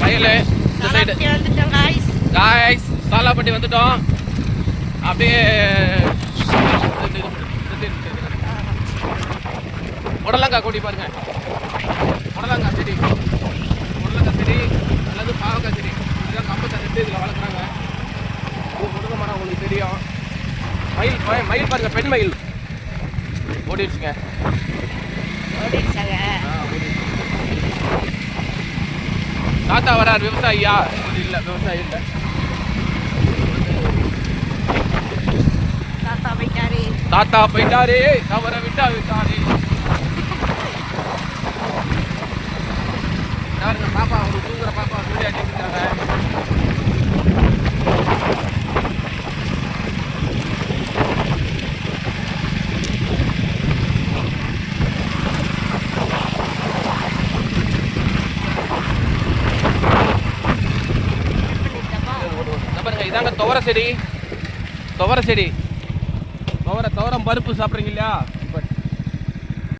வயல் இந்த side guys சாலாப்பட்டி வந்துட்டோம். அப்படியே புடலங்காய் கொடி பாருங்க, புடலங்காய் செடி அல்லது பாவக்காய் செடி, இதுதான் கம்பத்தை நட்டு இதில் வளர்க்குறாங்க. இது முருங்கை மரம் உங்களுக்கு தெரியும். மயில் பாருங்க, பெண் மயில் ஓடிடுச்சுங்க. தாத்தா வரார், விவசாயியா? இல்லை, விவசாயி இல்லை. தாத்தா போயிட்டாரே, தவற விட்டாரே. பாப்பா ஒரு தூங்குற பாப்பா சொல்லி அடிச்சுட்டாங்க. இதாங்க துவரை செடி, துவரம் பருப்பு சாப்பிட்றீங்க இல்லையா?